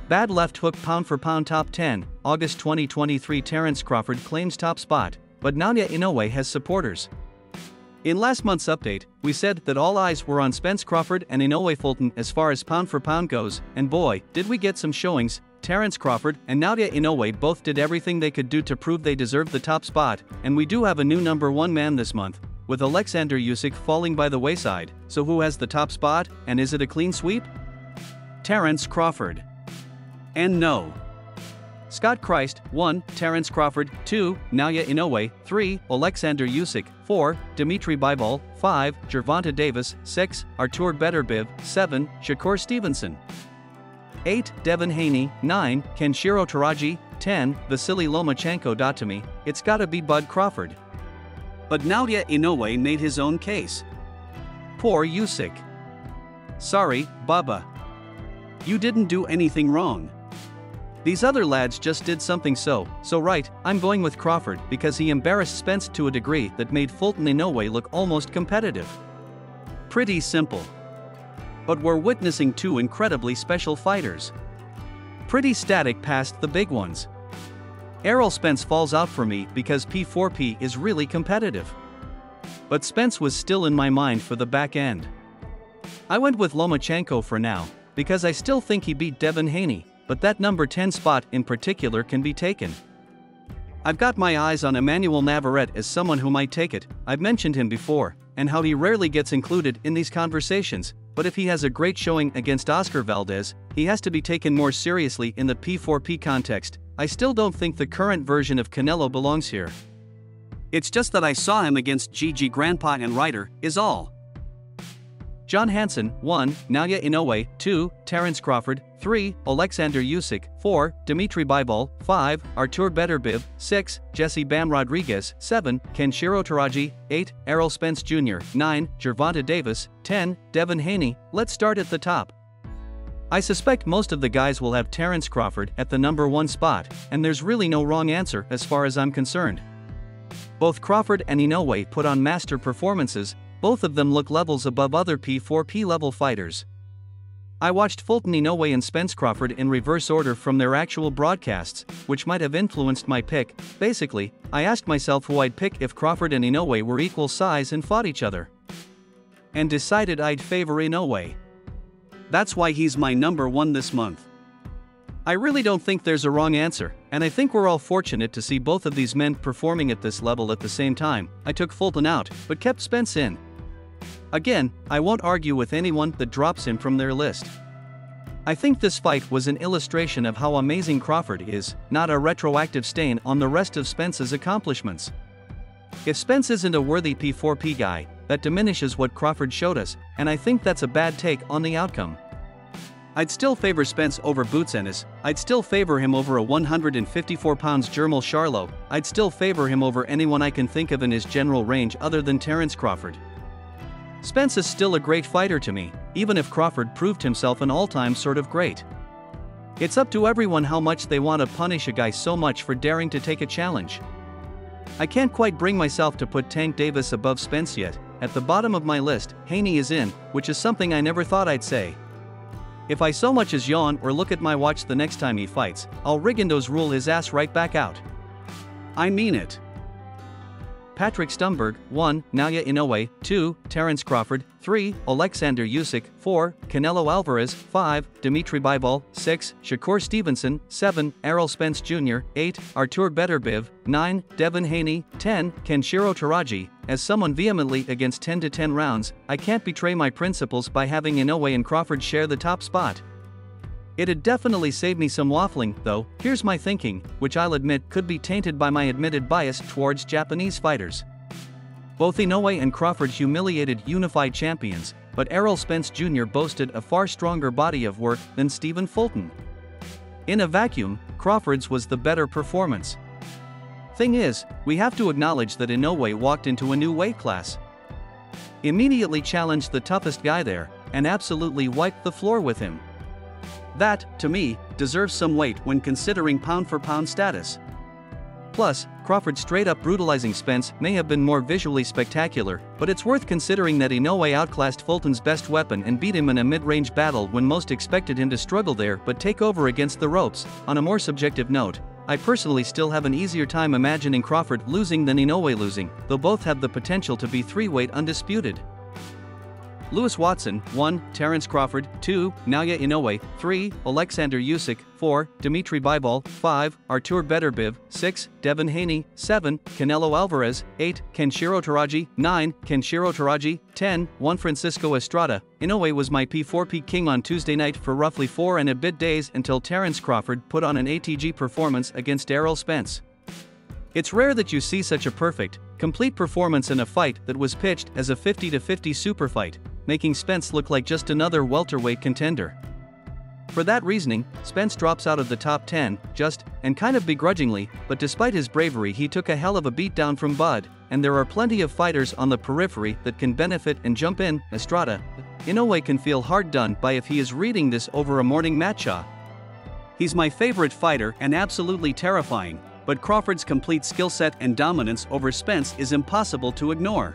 Bad left hook pound for pound top 10, August 2023. Terence Crawford claims top spot, but Naoya Inoue has supporters. In last month's update, we said that all eyes were on Spence-Crawford and Inoue-Fulton as far as pound for pound goes, and boy, did we get some showings. Terence Crawford and Naoya Inoue both did everything they could do to prove they deserved the top spot, and we do have a new number one man this month, with Oleksandr Usyk falling by the wayside. So who has the top spot, and is it a clean sweep? Terence Crawford. And no. Scott Christ, 1. Terence Crawford, 2. Naoya Inoue, 3. Oleksandr Usyk, 4. Dimitri Bivol, 5. Gervonta Davis, 6. Artur Beterbiev, 7. Shakur Stevenson, 8. Devin Haney, 9. Kenshiro Taraji, 10. Vasily Lomachenko. To me, it's gotta be Bud Crawford. But Naoya Inoue made his own case. Poor Usyk. Sorry, Bubba. You didn't do anything wrong. These other lads just did something so right. I'm going with Crawford because he embarrassed Spence to a degree that made Fulton Inoue look almost competitive. Pretty simple. But we're witnessing two incredibly special fighters. Pretty static past the big ones. Errol Spence falls out for me because P4P is really competitive. But Spence was still in my mind for the back end. I went with Lomachenko for now, because I still think he beat Devin Haney, but that number 10 spot in particular can be taken. I've got my eyes on Emmanuel Navarrete as someone who might take it. I've mentioned him before, and how he rarely gets included in these conversations, but if he has a great showing against Oscar Valdez, he has to be taken more seriously in the P4P context. I still don't think the current version of Canelo belongs here. It's just that I saw him against Gigi Grandpa and Ryder, is all. John Hansen, 1. Naoya Inoue, 2. Terence Crawford, 3. Oleksandr Usyk, 4. Dimitri Bivol, 5. Artur Beterbiev, 6. Jesse Bam Rodriguez, 7. Kenshiro Taraji, 8. Errol Spence Jr., 9. Gervonta Davis, 10. Devin Haney. Let's start at the top. I suspect most of the guys will have Terence Crawford at the number 1 spot, and there's really no wrong answer as far as I'm concerned. Both Crawford and Inoue put on master performances. Both of them look levels above other P4P level fighters. I watched Fulton Inoue and Spence-Crawford in reverse order from their actual broadcasts, which might have influenced my pick. Basically, I asked myself who I'd pick if Crawford and Inoue were equal size and fought each other. And decided I'd favor Inoue. That's why he's my number 1 this month. I really don't think there's a wrong answer, and I think we're all fortunate to see both of these men performing at this level at the same time. I took Fulton out, but kept Spence in. Again, I won't argue with anyone that drops him from their list. I think this fight was an illustration of how amazing Crawford is, not a retroactive stain on the rest of Spence's accomplishments. If Spence isn't a worthy P4P guy, that diminishes what Crawford showed us, and I think that's a bad take on the outcome. I'd still favor Spence over Boots Ennis. I'd still favor him over a 154 pounds Jermall Charlo. I'd still favor him over anyone I can think of in his general range other than Terence Crawford. Spence is still a great fighter to me, even if Crawford proved himself an all-time sort of great. It's up to everyone how much they want to punish a guy so much for daring to take a challenge. I can't quite bring myself to put Tank Davis above Spence yet. At the bottom of my list, Haney is in, which is something I never thought I'd say. If I so much as yawn or look at my watch the next time he fights, I'll Rigondeaux rule his ass right back out. I mean it. Patrick Stumberg, 1. Naoya Inoue, 2. Terence Crawford, 3. Oleksandr Usyk, 4. Canelo Alvarez, 5. Dimitri Bivol, 6. Shakur Stevenson, 7. Errol Spence Jr., 8. Artur Beterbiev, 9. Devin Haney, 10. Kenshiro Taraji. As someone vehemently against 10-10 rounds, I can't betray my principles by having Inoue and Crawford share the top spot. It'd definitely save me some waffling, though. Here's my thinking, which I'll admit could be tainted by my admitted bias towards Japanese fighters. Both Inoue and Crawford humiliated unified champions, but Errol Spence Jr. boasted a far stronger body of work than Stephen Fulton. In a vacuum, Crawford's was the better performance. Thing is, we have to acknowledge that Inoue walked into a new weight class. Immediately challenged the toughest guy there, and absolutely wiped the floor with him. That, to me, deserves some weight when considering pound-for-pound status. Plus, Crawford straight up brutalizing Spence may have been more visually spectacular, but it's worth considering that Inoue outclassed Fulton's best weapon and beat him in a mid-range battle when most expected him to struggle there but take over against the ropes. On a more subjective note, I personally still have an easier time imagining Crawford losing than Inoue losing, though both have the potential to be three-weight undisputed. Lewis Watson, 1. Terence Crawford, 2. Naoya Inoue, 3. Oleksandr Usyk, 4. Dmitry Bivol, 5. Artur Beterbiev, 6. Devin Haney, 7. Canelo Alvarez, 8. Kenshiro Taraji, 9. Kenshiro Taraji, 10. Juan Francisco Estrada. Inoue was my P4 peak king on Tuesday night for roughly 4 and a bit days until Terence Crawford put on an ATG performance against Errol Spence. It's rare that you see such a perfect, complete performance in a fight that was pitched as a 50-50 super fight, making Spence look like just another welterweight contender. For that reasoning, Spence drops out of the top 10, just, and kind of begrudgingly, but despite his bravery he took a hell of a beatdown from Bud, and there are plenty of fighters on the periphery that can benefit and jump in. Estrada. Inoue can feel hard done by if he is reading this over a morning matcha. He's my favorite fighter and absolutely terrifying, but Crawford's complete skill set and dominance over Spence is impossible to ignore.